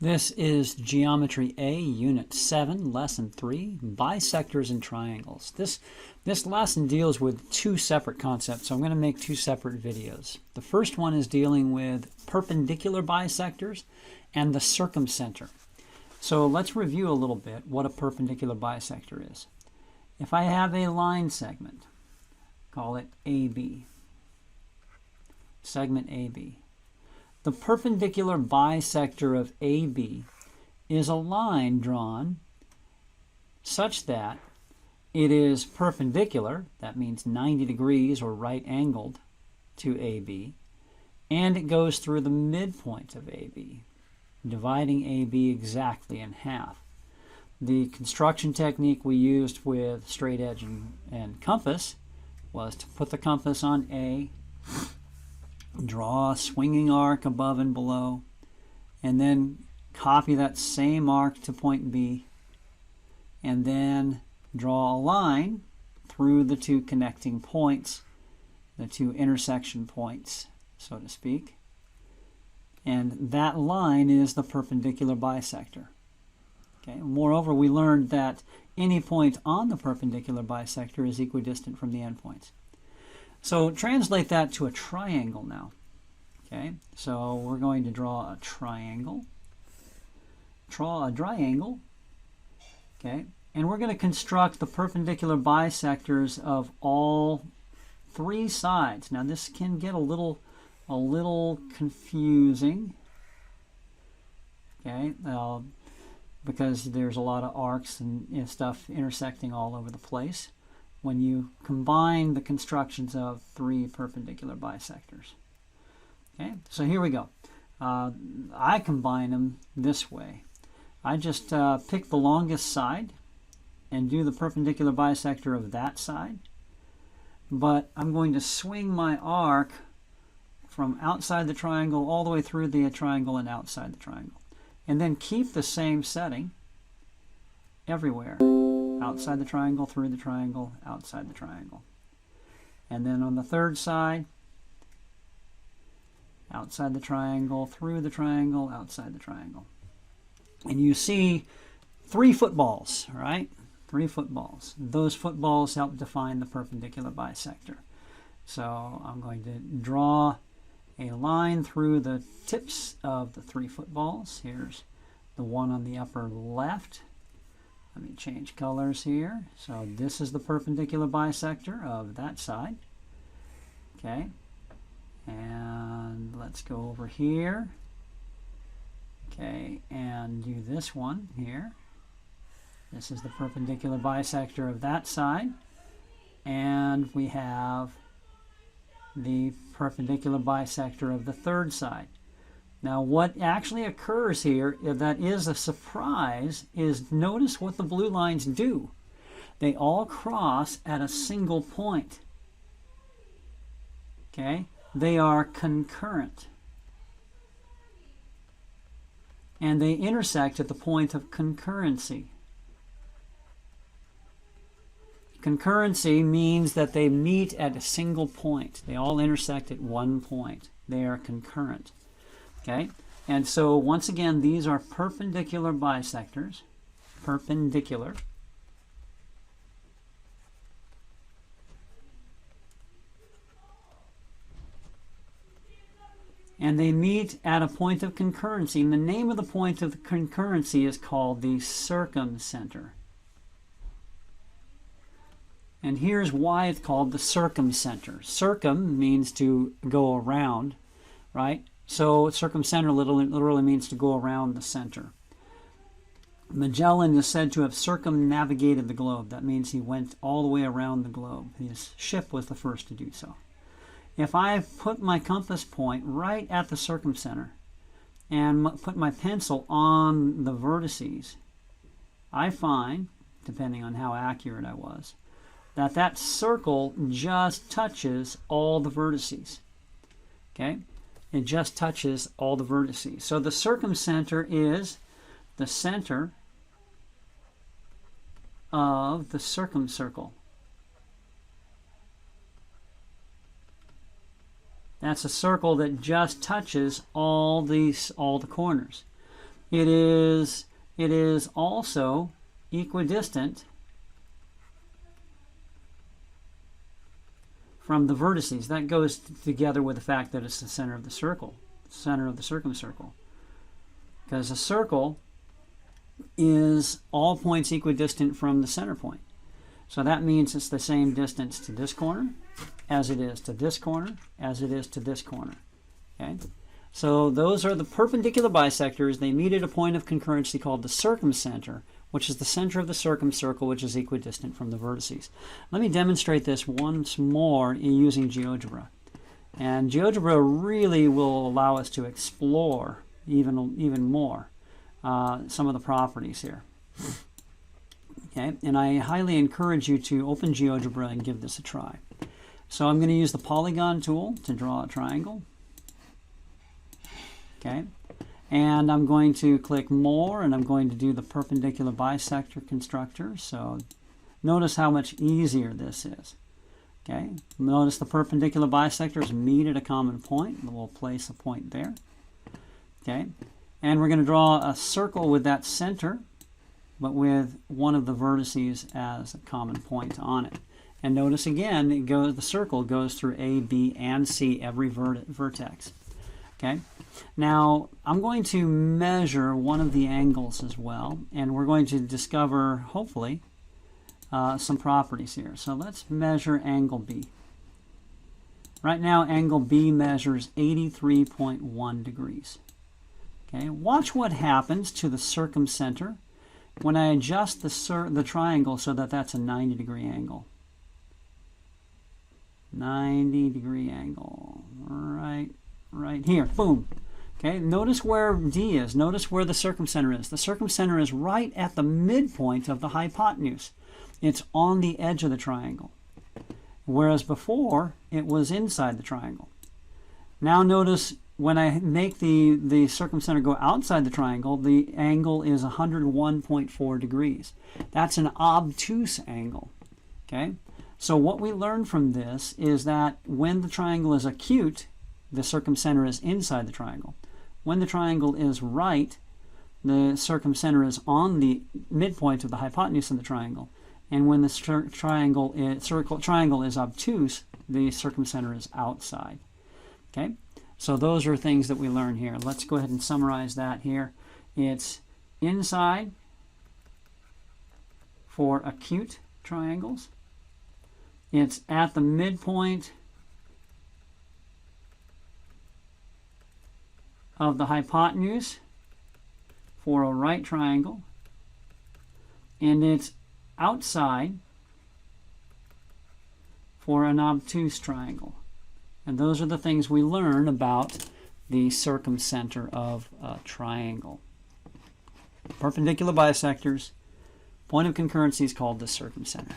This is Geometry A, Unit 7, Lesson 3, Bisectors and Triangles. This lesson deals with two separate concepts, so I'm going to make two separate videos. The first one is dealing with perpendicular bisectors and the circumcenter. So let's review a little bit what a perpendicular bisector is. If I have a line segment, call it AB, segment AB. The perpendicular bisector of AB is a line drawn such that it is perpendicular, that means 90 degrees or right angled to AB, and it goes through the midpoint of AB, dividing AB exactly in half. The construction technique we used with straight edge and compass was to put the compass on A, draw a swinging arc above and below, and then copy that same arc to point B, and then draw a line through the two connecting points, the two intersection points, so to speak. And that line is the perpendicular bisector. Okay. Moreover, we learned that any point on the perpendicular bisector is equidistant from the endpoints. So translate that to a triangle now. Okay, so we're going to draw a triangle. Draw a triangle. Okay, and we're going to construct the perpendicular bisectors of all three sides. Now this can get a little confusing. Okay, because there's a lot of arcs and stuff intersecting all over the place when you combine the constructions of three perpendicular bisectors. Okay, so here we go. I combine them this way. I just pick the longest side and do the perpendicular bisector of that side. But I'm going to swing my arc from outside the triangle all the way through the triangle and outside the triangle. And then keep the same setting everywhere. Outside the triangle, through the triangle, outside the triangle. And then on the third side, outside the triangle, through the triangle, outside the triangle. And you see three footballs, right? Three footballs. Those footballs help define the perpendicular bisector. So I'm going to draw a line through the tips of the three footballs. Here's the one on the upper left. Let me change colors here. So this is the perpendicular bisector of that side. Okay. And let's go over here. Okay, and do this one here. This is the perpendicular bisector of that side. And we have the perpendicular bisector of the third side. Now what actually occurs here that is a surprise is notice what the blue lines do. They all cross at a single point. Okay? They are concurrent. And they intersect at the point of concurrency. Concurrency means that they meet at a single point. They all intersect at one point. They are concurrent. Okay? And so once again, these are perpendicular bisectors. Perpendicular. And they meet at a point of concurrency. And the name of the point of the concurrency is called the circumcenter. And here's why it's called the circumcenter. Circum means to go around, right? So circumcenter literally means to go around the center. Magellan is said to have circumnavigated the globe. That means he went all the way around the globe. His ship was the first to do so. If I put my compass point right at the circumcenter and put my pencil on the vertices, I find, depending on how accurate I was, that that circle just touches all the vertices. Okay? It just touches all the vertices. So the circumcenter is the center of the circumcircle. That's a circle that just touches all the corners. it is also equidistant from the vertices. That goes together with the fact that it's the center of the circle, center of the circumcircle. Because a circle is all points equidistant from the center point. So that means it's the same distance to this corner as it is to this corner as it is to this corner. Okay? So those are the perpendicular bisectors. They meet at a point of concurrency called the circumcenter, which is the center of the circumcircle, which is equidistant from the vertices. Let me demonstrate this once more using GeoGebra. And GeoGebra really will allow us to explore even more some of the properties here. Okay, and I highly encourage you to open GeoGebra and give this a try. So I'm going to use the polygon tool to draw a triangle. Okay, and I'm going to click More, and I'm going to do the perpendicular bisector constructor. So notice how much easier this is. Okay, notice the perpendicular bisectors meet at a common point. We'll place a point there. Okay, and we're going to draw a circle with that center, but with one of the vertices as a common point on it. And notice again, the circle goes through A, B, and C, every vertex. Okay. Now, I'm going to measure one of the angles as well, and we're going to discover, hopefully, some properties here. So let's measure angle B. Right now, angle B measures 83.1 degrees. Okay. Watch what happens to the circumcenter when I adjust the triangle so that that's a 90-degree angle. 90-degree angle, right here, boom. Okay, notice where D is. Notice where the circumcenter is. The circumcenter is right at the midpoint of the hypotenuse. It's on the edge of the triangle, whereas before it was inside the triangle. Now notice when I make the circumcenter go outside the triangle, the angle is 101.4 degrees. That's an obtuse angle. Okay, so what we learned from this is that when the triangle is acute, the circumcenter is inside the triangle. When the triangle is right, the circumcenter is on the midpoint of the hypotenuse of the triangle. And when the triangle is obtuse, the circumcenter is outside. Okay, so those are things that we learn here. Let's go ahead and summarize that here. It's inside for acute triangles. It's at the midpoint of the hypotenuse for a right triangle, and it's outside for an obtuse triangle. And those are the things we learn about the circumcenter of a triangle. Perpendicular bisectors, point of concurrency is called the circumcenter.